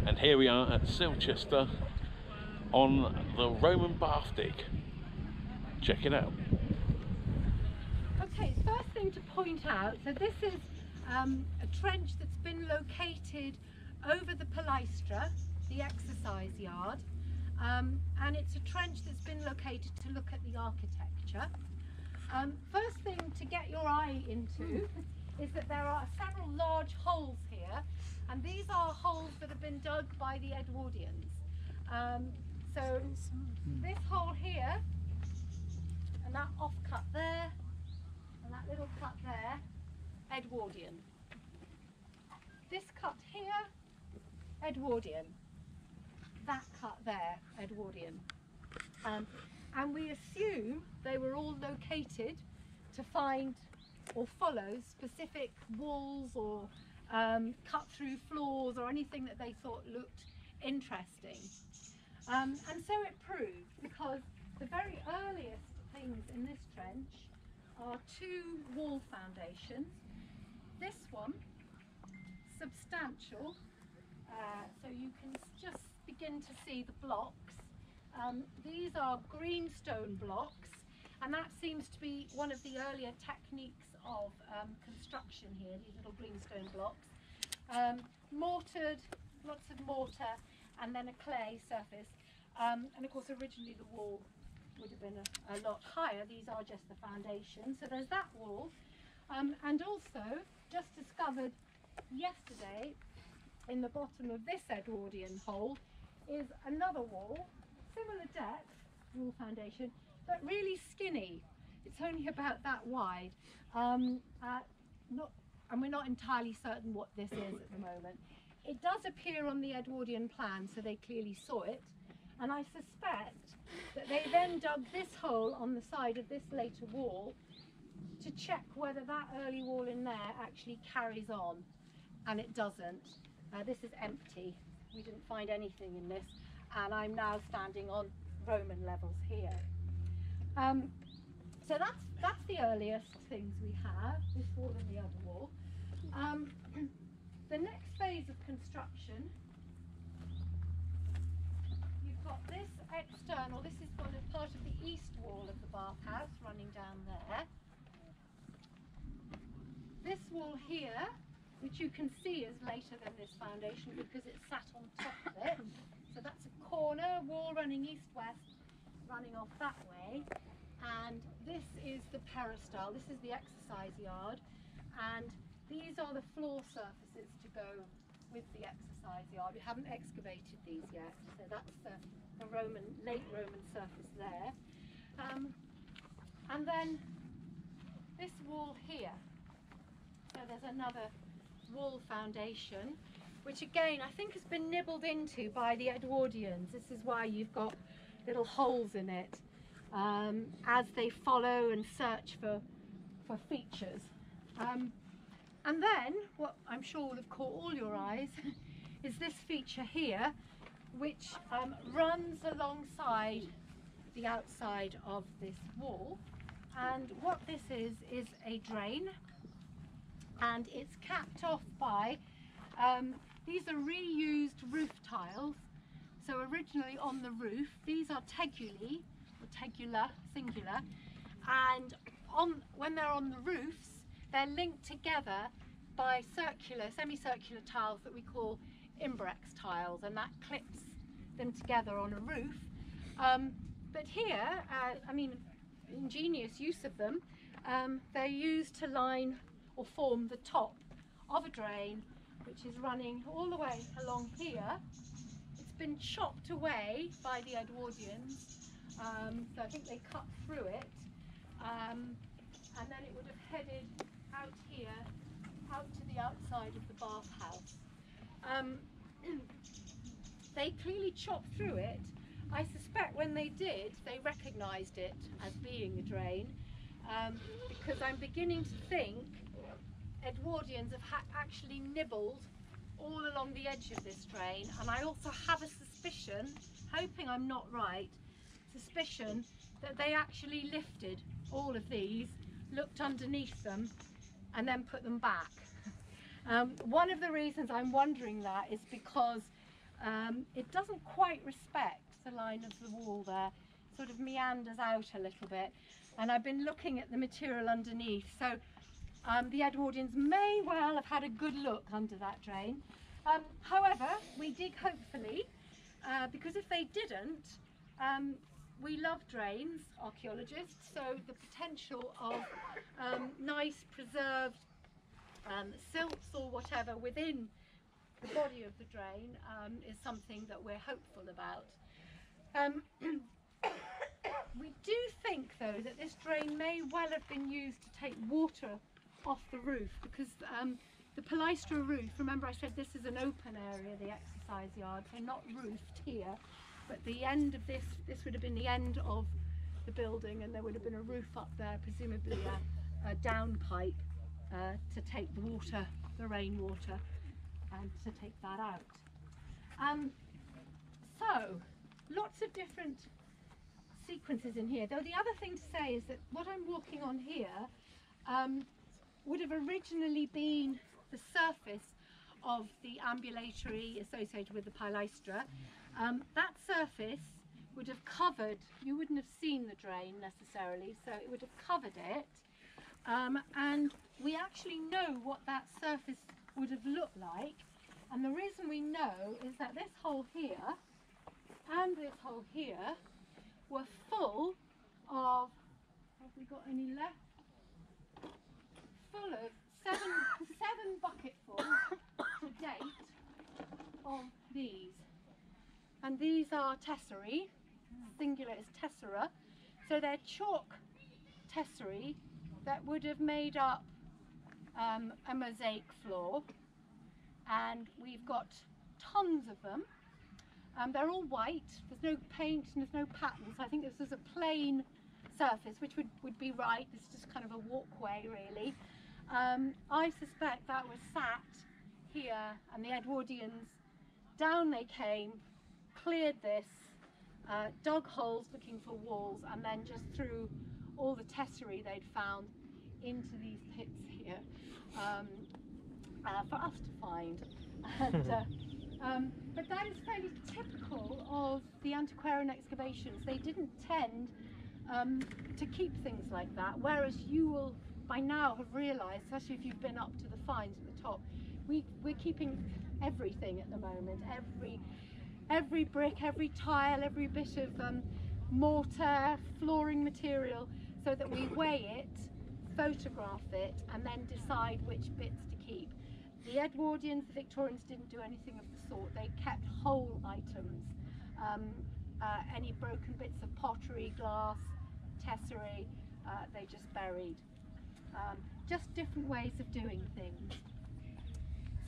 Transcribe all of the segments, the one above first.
And here we are at Silchester on the Roman bath dig. Check it out. Okay, first thing to point out, so this is a trench that's been located over the Palaestra, the exercise yard, and it's a trench that's been located to look at the architecture. First thing to get your eye into is that there are several large holes here, and these are holes that have been dug by the Edwardians. So this hole here, and that off-cut there, and that little cut there, Edwardian. This cut here, Edwardian. That cut there, Edwardian. And we assume they were all located to find or follow specific walls or cut through floors or anything that they thought looked interesting. And so it proved, because the very earliest things in this trench are two wall foundations. This one, substantial, so you can just begin to see the blocks. These are greenstone blocks, and that seems to be one of the earlier techniques of construction here, these little greenstone blocks. Mortared, lots of mortar, and then a clay surface. And of course originally the wall would have been a lot higher. These are just the foundations. So there's that wall. And also, just discovered yesterday, in the bottom of this Edwardian hole, is another wall, similar depth, wall foundation, but really skinny. It's only about that wide. And we're not entirely certain what this is at the moment. It does appear on the Edwardian plan, so they clearly saw it. And I suspect that they then dug this hole on the side of this later wall to check whether that early wall in there actually carries on, and it doesn't. This is empty. We didn't find anything in this, and I'm now standing on Roman levels here. So that's the earliest things we have, this wall and the other wall. The next phase of construction, you've got this external, this is part of the east wall of the bathhouse running down there. This wall here, which you can see is later than this foundation because it sat on top of it. So that's a corner wall running east-west, running off that way. And this is the peristyle, this is the exercise yard. And these are the floor surfaces to go with the exercise yard. We haven't excavated these yet, so that's the late Roman surface there. And then this wall here. So there's another wall foundation, which again I think has been nibbled into by the Edwardians. This is why you've got little holes in it as they follow and search for features. And then, what I'm sure will have caught all your eyes, is this feature here, which runs alongside the outside of this wall. And what this is a drain, and it's capped off by, these are reused roof tiles. So originally on the roof, these are tegulae, or tegula, singular, and when they're on the roofs, they're linked together by semicircular tiles that we call imbrex tiles, and that clips them together on a roof. But here, I mean, ingenious use of them, they're used to line or form the top of a drain, which is running all the way along here. It's been chopped away by the Edwardians, so I think they cut through it, and then it would have headed out here, out to the outside of the bathhouse. They clearly chopped through it. I suspect when they did, they recognised it as being a drain, because I'm beginning to think Edwardians have actually nibbled all along the edge of this drain, and I also have a suspicion, hoping I'm not right, suspicion that they actually lifted all of these, looked underneath them, and then put them back. One of the reasons I'm wondering that is because it doesn't quite respect the line of the wall there, sort of meanders out a little bit. And I've been looking at the material underneath, so the Edwardians may well have had a good look under that drain. However, we dig hopefully, because if they didn't, we love drains, archaeologists, so the potential of nice preserved silts or whatever within the body of the drain is something that we're hopeful about. We do think though that this drain may well have been used to take water off the roof, because the Palestra roof, remember I said this is an open area, the exercise yard, so not roofed here, but the end of this would have been the end of the building, and there would have been a roof up there, presumably a downpipe to take the water, the rainwater, and to take that out. So, lots of different sequences in here, though the other thing to say is that what I'm walking on here would have originally been the surface of the ambulatory associated with the pilastra. That surface would have covered, you wouldn't have seen the drain necessarily, so it would have covered it, and we actually know what that surface would have looked like, and the reason we know is that this hole here and this hole here were full of, have we got any left? Full of seven bucketfuls to date of these. And these are tesserae, singular is tessera, so they're chalk tesserae that would have made up a mosaic floor, and we've got tons of them. They're all white, there's no paint and there's no patterns. I think this is a plain surface, which would be right. This is just kind of a walkway really. I suspect that was sat here, and the Edwardians, down they came, cleared this, dug holes looking for walls, and then just threw all the tesserae they'd found into these pits here for us to find. And, but that is fairly typical of the antiquarian excavations. They didn't tend to keep things like that, whereas you will by now have realised, especially if you've been up to the finds at the top, we're keeping everything at the moment, every brick, every tile, every bit of mortar, flooring material, so that we weigh it, photograph it, and then decide which bits to keep. The Edwardians, the Victorians didn't do anything of the sort. They kept whole items. Any broken bits of pottery, glass, tesserae, they just buried. Just different ways of doing things.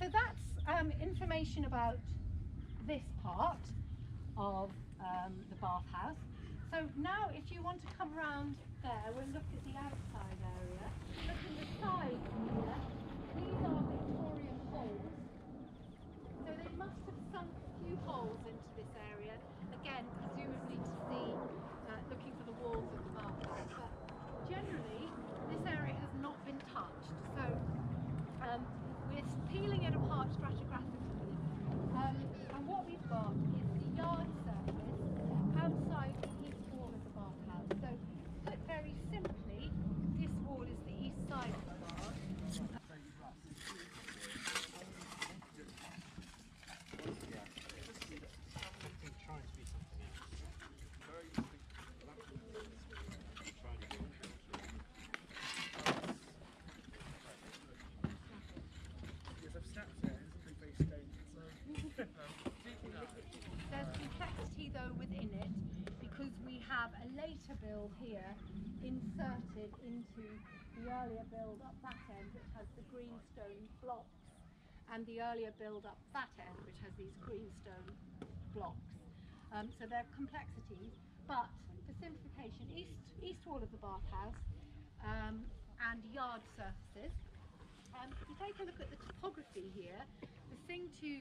So that's information about this part of the bathhouse. So now if you want to come around there, we'll look at the outside area. Look at the side here. These are Victorian holes. So they must have sunk a few holes into this area, again presumably to see, looking for the walls of the bathhouse. But generally this area has not been touched, so we're peeling it apart stratigraphically, and what we've got is the yard surface outside the east wall of the bathhouse. So put very simply, this wall is the east side of the bath. There's complexity though within it, because we have a later build here inserted into the earlier build up that end, which has the greenstone blocks, and the earlier build up that end, which has these greenstone blocks. So there are complexities, but for simplification, east wall of the bathhouse and yard surfaces. If you take a look at the topography here, the thing to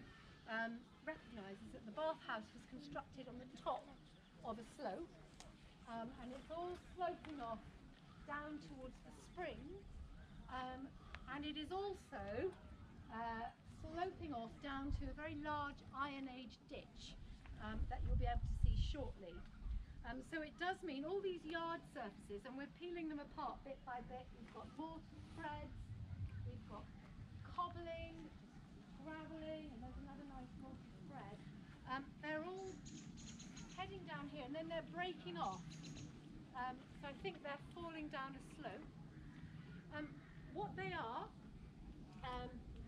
recognise is that the bathhouse was constructed on the top of a slope, and it's all sloping off down towards the spring, and it is also sloping off down to a very large Iron Age ditch that you'll be able to see shortly. So it does mean all these yard surfaces, and we're peeling them apart bit by bit. We've got mortar spreads, we've got cobbling, gravelling, and there's another nice mortar spread. They're all heading down here, and then they're breaking off. So I think they're falling down a slope. What they are,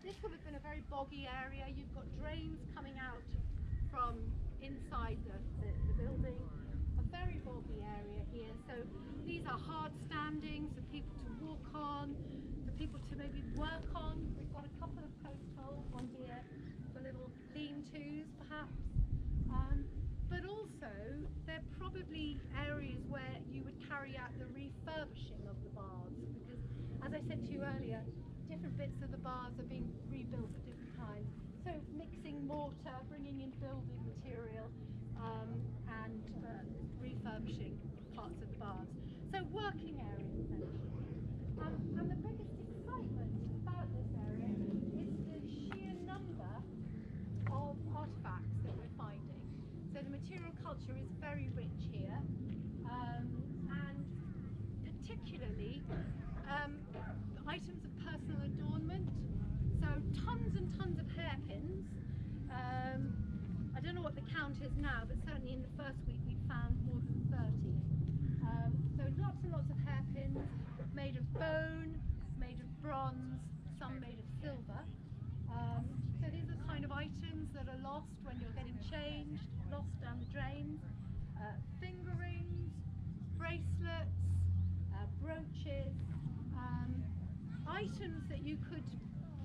this would have been a very boggy area. You've got drains coming out from inside the building. A very boggy area here. So these are hard standings for people to walk on, for people to maybe work on. We've got a couple of post holes on here for little lean-tos perhaps. But also they're probably areas where you would carry out the refurbishing of the baths, because as I said to you earlier, different bits of the baths are being rebuilt at different times. So mixing mortar, bringing in building material, and refurbishing parts of the baths. So working areas essentially. And the biggest excitement about this area is the sheer number of artefacts that we're finding. So the material culture is very rich here, and particularly items of personal adornment. So tons and tons of hairpins. I don't know what the count is now, but certainly in the first week we found more than 30. So lots and lots of hairpins made of bone, made of bronze, some made of silver. So these are kind of items that are lost when you're getting changed, lost down the drains. Finger rings, bracelets, brooches, items that you could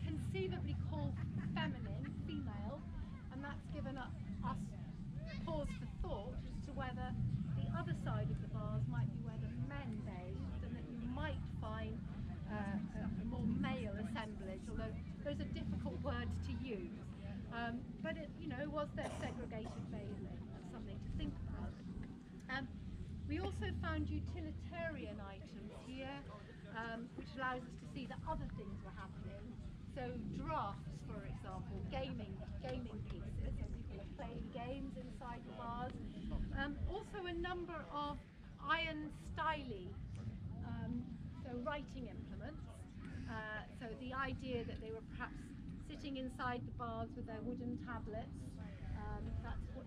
conceivably call feminine, female, and that's given us pause for thought as to whether the other side of the bars might be where the men bathed, and that you might find a more male assemblage, although those are difficult words to use. But it, was there segregated bathing? That's something to think about. We also found utilitarian items here, which allows us to see that other things were happening. So drafts, for example, gaming pieces, so people are playing games inside the bars. Also a number of iron style, so writing implements. So the idea that they were perhaps sitting inside the bars with their wooden tablets. That's what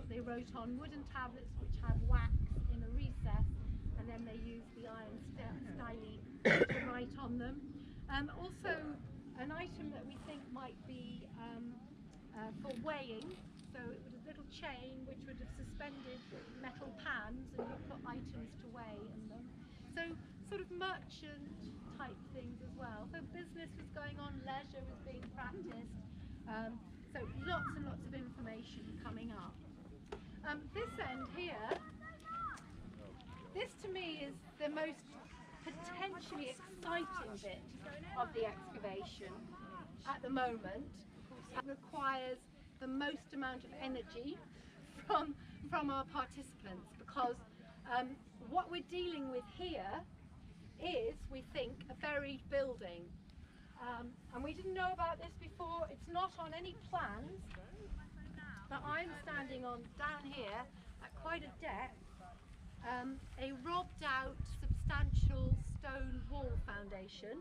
they wrote on, wooden tablets which have wax in a recess, and then they use the iron style to write on them. Also an item that we think might be for weighing, so it was a little chain which would have suspended metal pans, and you put items to weigh in them. So sort of merchant type things as well. So business was going on, leisure was being practiced. So lots and lots of information coming up. This end here, this to me is the most potentially exciting bit of the excavation at the moment. It requires the most amount of energy from our participants, because what we're dealing with here is, we think, a buried building. And we didn't know about this before. It's not on any plans, but I'm standing on down here at quite a depth, a robbed out substantial stone wall foundation,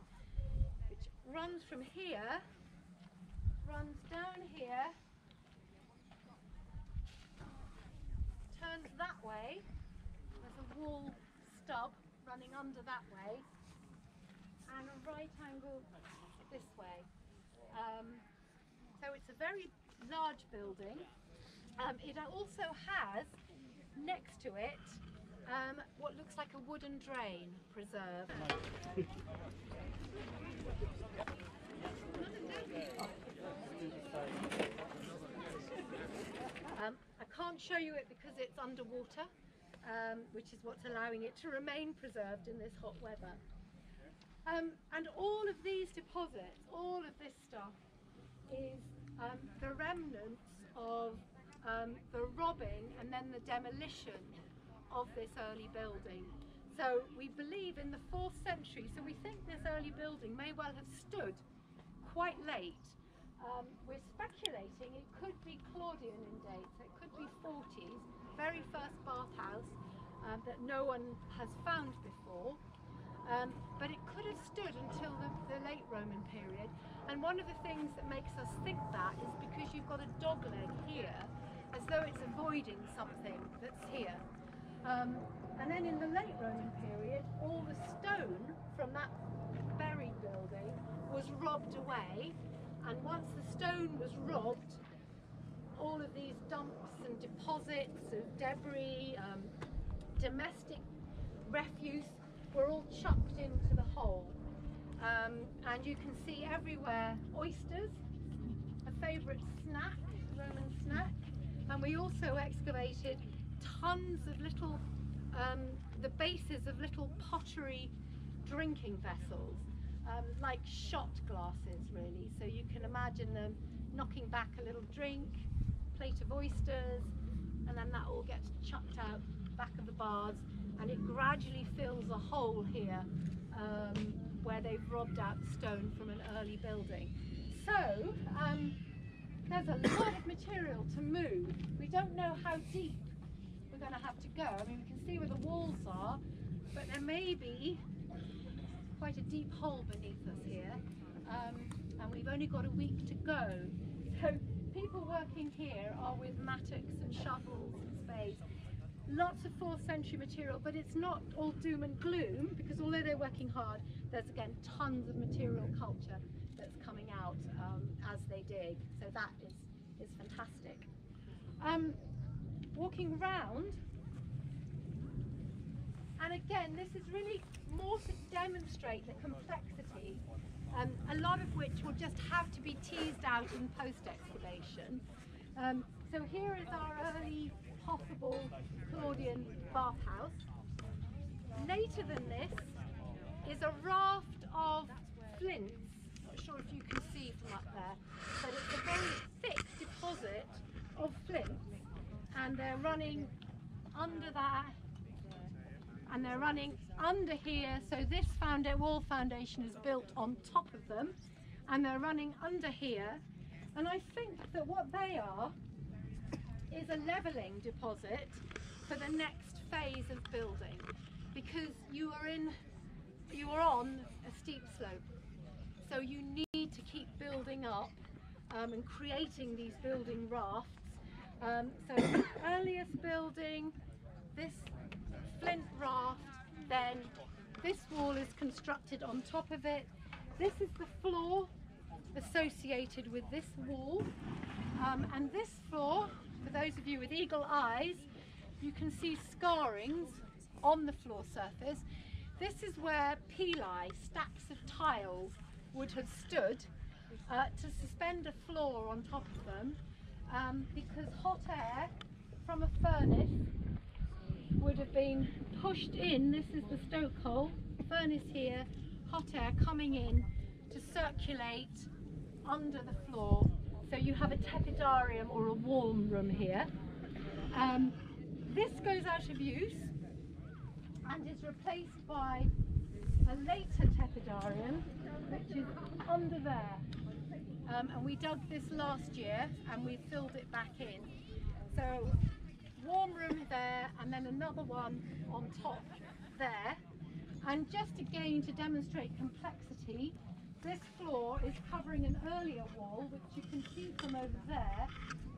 which runs from here, runs down here, turns that way. There's a wall stub running under that way, and a right angle this way. So it's a very large building. It also has next to it what looks like a wooden drain preserved. I can't show you it because it's underwater, which is what's allowing it to remain preserved in this hot weather. And all of these deposits, all of this stuff, is the remnants of the robbing and then the demolition of this early building. So we believe in the 4th century, so we think this early building may well have stood quite late. we're speculating it could be Claudian in date, so it could be 40s, very first bathhouse that no one has found before. But it could have stood until the late Roman period, and one of the things that makes us think that is because you've got a dog leg here, as though it's avoiding something that's here. And then in the late Roman period, all the stone from that buried building was robbed away, and once the stone was robbed, all of these dumps and deposits of debris, domestic refuse, were all chucked into the hole. And you can see everywhere oysters, a favourite snack, Roman snack. And we also excavated tons of little, the bases of little pottery drinking vessels, like shot glasses really. So you can imagine them knocking back a little drink, plate of oysters, and then that all gets chucked out back of the bars, and it gradually fills a hole here where they've robbed out stone from an early building. So there's a lot of material to move. We don't know how deep we're going to have to go. I mean, we can see where the walls are, but there may be quite a deep hole beneath us here, and we've only got a week to go. So people working here are with mattocks and shovels and spades. Lots of 4th century material, but it's not all doom and gloom, because although they're working hard, there's again tons of material culture that's coming out as they dig. So that is fantastic. Walking round, and again, this is really more to demonstrate the complexity, a lot of which will just have to be teased out in post-excavation. So here is our early possible Claudian bathhouse. Later than this is a raft of flints. Not sure if you can see from up there, but it's a very thick deposit of flints, and they're running under that, and they're running under here. So this wall foundation is built on top of them, and they're running under here. And I think that what they are is a levelling deposit for the next phase of building, because you are on a steep slope, so you need to keep building up and creating these building rafts. So the earliest building, this flint raft, then this wall is constructed on top of it. This is the floor associated with this wall, and this floor, for those of you with eagle eyes, you can see scarrings on the floor surface. This is where pili, stacks of tiles, would have stood to suspend a floor on top of them, because hot air from a furnace would have been pushed in. This is the Stokehole Furnace here, hot air coming in to circulate under the floor. So you have a tepidarium or a warm room here. This goes out of use and is replaced by a later tepidarium, which is under there. And we dug this last year and we filled it back in. So warm room there, and then another one on top there. And just again to demonstrate complexity, this floor is covering an earlier wall, which you can see from over there.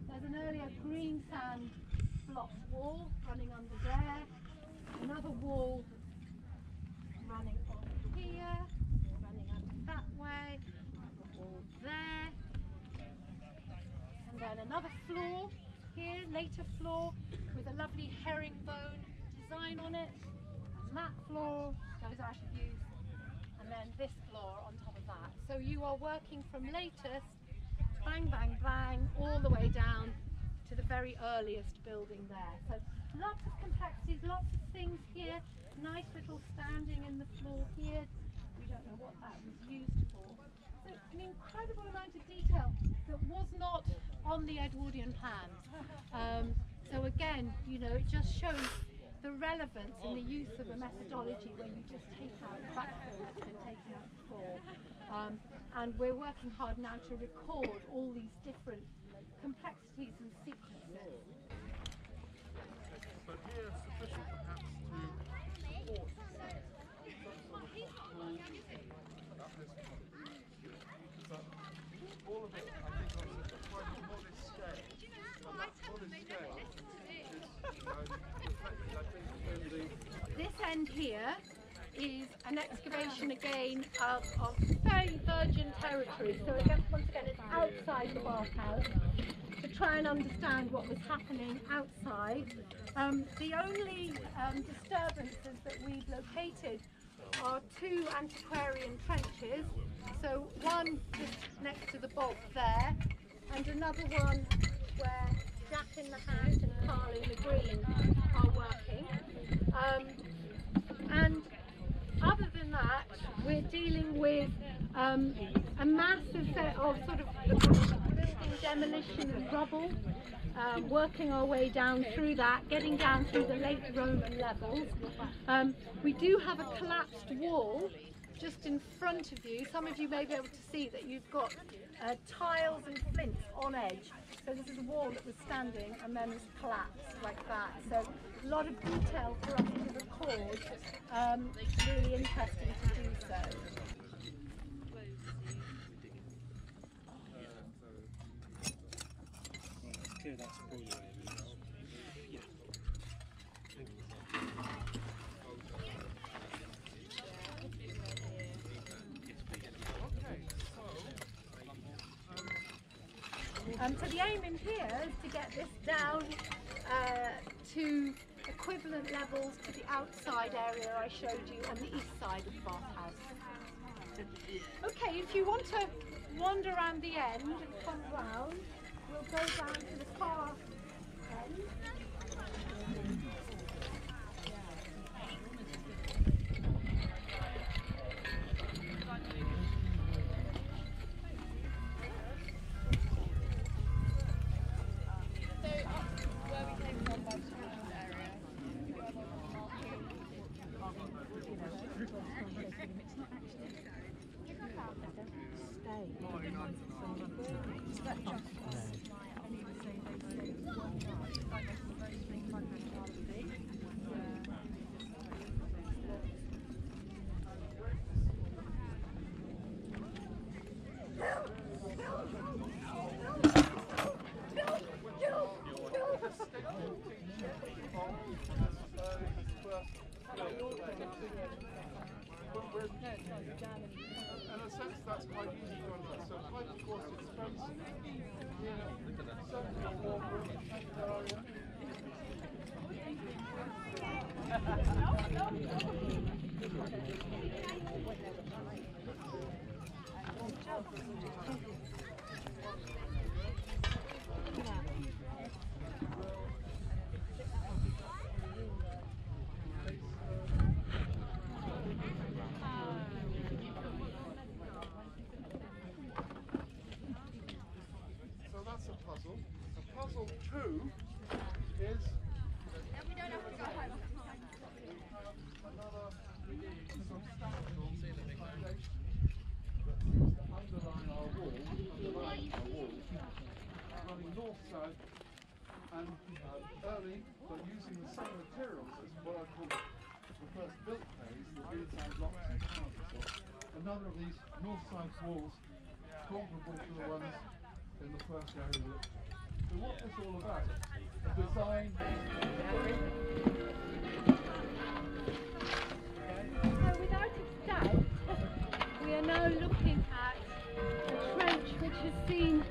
There's an earlier green sand block wall running under there, another wall running on here, running under that way, another wall there, and then another floor here, later floor, with a lovely herringbone design on it, and that floor goes out of use, and then this floor on top of that. So you are working from latest, bang, bang, bang, all the way down to the very earliest building there. So lots of complexities, lots of things here, nice little standing in the floor here. We don't know what that was used for. So an incredible amount of detail that was not on the Edwardian plans. So again, you know, it just shows the relevance in the use of a methodology where you just take out the backfill that's been taken out before. And we're working hard now to record all these different complexities and sequences. But here sufficient perhaps to support some sort of but all of it, I think, on a quite a modest scale. And that modest scale is reflected, I think, in the... This end here is an excavation again of very virgin territory. So again, once again, it's outside the bathhouse to try and understand what was happening outside. The only disturbances that we've located are two antiquarian trenches. So one just next to the bolt there, and another one where Jack in the house and Carl in the green are working. And other than that, we're dealing with a massive set of sort of building demolition and rubble, working our way down through that, getting down through the late Roman levels. We do have a collapsed wall just in front of you. Some of you may be able to see that you've got tiles and flints on edge. So this is a wall that was standing and then it's collapsed like that. So a lot of detail for us to record. Really interesting to do so. So the aim in here is to get this down to equivalent levels to the outside area I showed you on the east side of the bathhouse. Okay, if you want to wander around the end and come round, we'll go down to the far end. In a sense, that's quite easy to understand. So, quite of course, expensive. Certainly more British area. Puzzle 2 is another substantial foundation that seems to underline our wall, running north-south and early, but using the same materials as what I call the first built phase, the beadside blocks and towers. Another of these north-south walls comparable to the ones in the first area. So what's this all about? Design. So without a doubt, we are now looking at a trench which has seen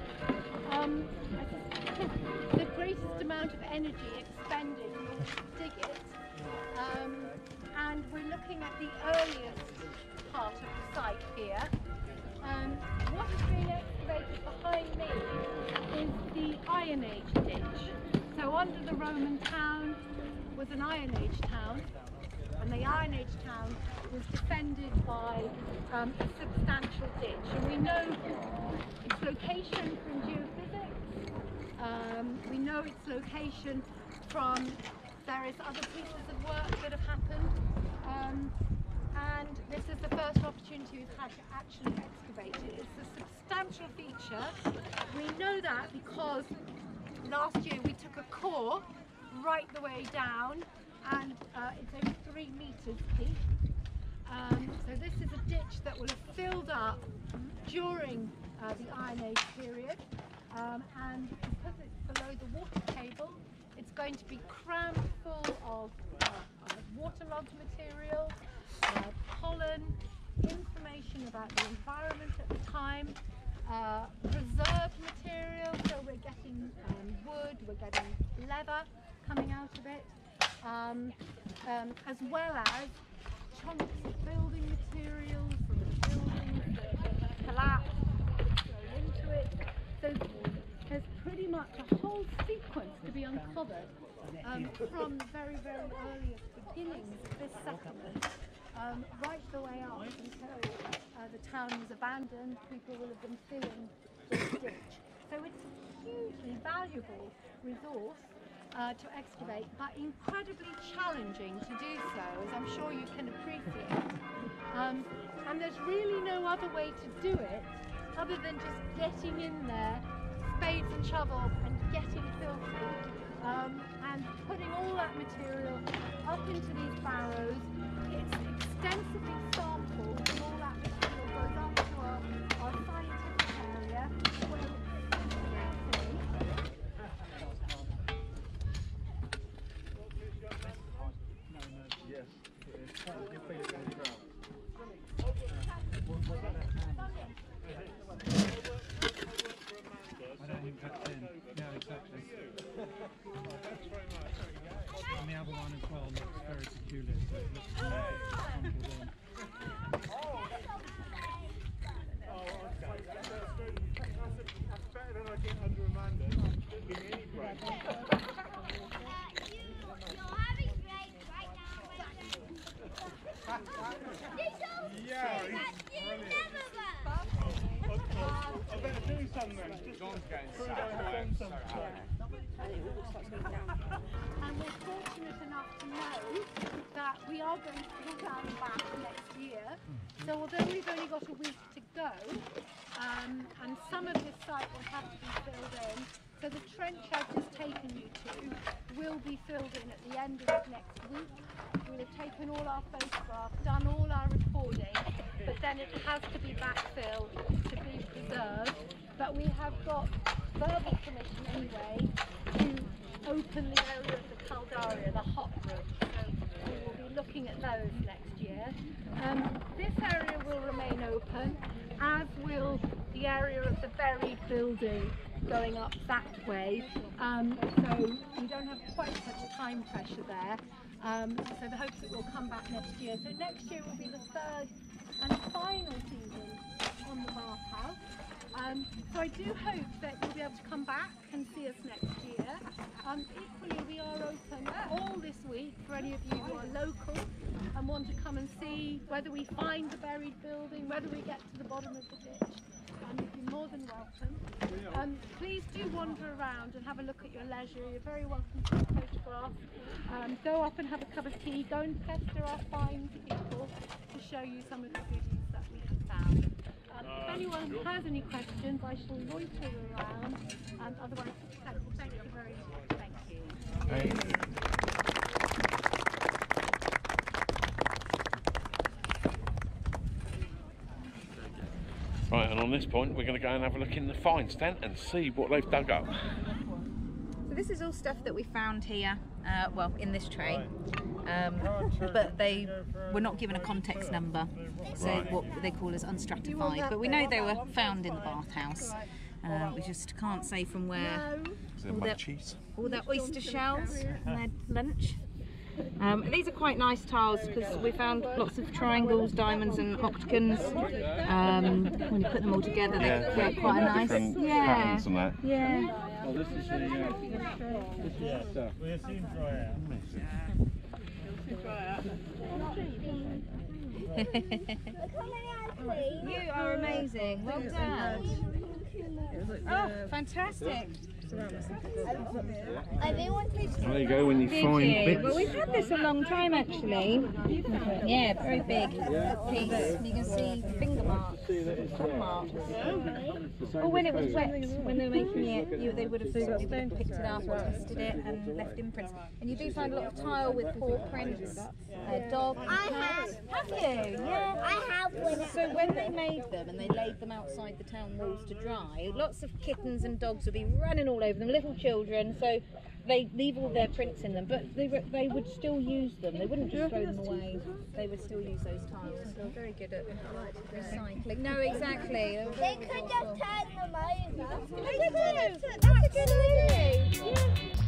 the greatest amount of energy expended in order to dig it. And we're looking at the earliest part of the site here. What has been excavated behind me is the Iron Age ditch. So under the Roman town was an Iron Age town, and the Iron Age town was defended by a substantial ditch. And we know its location from geophysics, we know its location from various other pieces of work that have happened, and and this is the first opportunity we've had to actually excavate it. It's a substantial feature. We know that because last year we took a core right the way down, and it's over 3 meters deep. So this is a ditch that will have filled up during the Iron Age period, and because it's below the water table, it's going to be crammed full of waterlogged material, pollen, information about the environment at the time, preserved material, so we're getting wood, we're getting leather coming out of it, as well as chunks of building materials from the buildings that collapsed, go into it. So there's pretty much a whole sequence to be uncovered from the very, very earliest beginnings of this settlement, right the way up until the town was abandoned. People will have been filling this ditch. So it's a hugely valuable resource to excavate, but incredibly challenging to do so, as I'm sure you can appreciate. And there's really no other way to do it other than just getting in there, spades and shovels, and getting filthy, and putting all that material up into these barrows. It's extensively sampled, and all that material goes up to our scientific area, where it's I don't think that's in. No, exactly. And the other one as well looks very peculiar, so it looks crumpled in. That's better than I get under Amanda. Didn't give me any break. Yeah, I better do something then. And we're fortunate enough to know that we are going to pull down back next year. So although we've only got a week to go, and some of this site will have to be filled in, so the trench I've just taken you to will be filled in at the end of next week. We'll have taken all our photographs, done all our recording, but then it has to be backfilled to be preserved. But we have got verbal permission anyway to open the area of the Caldaria, the hot room. So we will be looking at those next year. This area will remain open, as will the area of the buried building going up that way. So we don't have quite such a time pressure there. So the hopes it will come back next year. So next year will be the third and final season on the bathhouse. So I do hope that you'll be able to come back and see us next year. Equally, we are open all this week for any of you who are local and want to come and see whether we find the buried building, whether we get to the bottom of the ditch. You'd be more than welcome. Please do wander around and have a look at your leisure. You're very welcome to photograph. Go up and have a cup of tea. Go and pester our fine people to show you some of the goodies that we have found. If anyone has any questions, I shall loiter around. Otherwise, thank you very much. Thank you. Right, and on this point, we're going to go and have a look in the finds tent and see what they've dug up. So this is all stuff that we found here, well, in this tray, but they were not given a context number, so what they call as unstratified. But we know they were found in the bathhouse. We just can't say from where. All their oyster shells and their lunch. These are quite nice tiles because we found lots of triangles, diamonds and octagons. When you put them all together, they create quite a nice patterns and that. Yeah. Oh, this is the stuff. We'll soon dry out. You are amazing. Well done. Oh, fantastic. There you go, when you find bits. Well, we've had this a long time actually. Yeah, very big piece. You can see finger marks, thumb marks. Or when it was wet, when they were making it, they would have picked it up or tested it and left imprints. And you do find a lot of tile with paw prints, dog. Have you? Yeah. I have one. So when they made them and they laid them outside the town walls to dry, lots of kittens and dogs would be running all over them, little children. So they leave all their prints in them, but they would still use them. They wouldn't just throw them away. They would still use those tiles. So they're very good at recycling. No, exactly. They could just turn them over. That's a good idea. Yeah.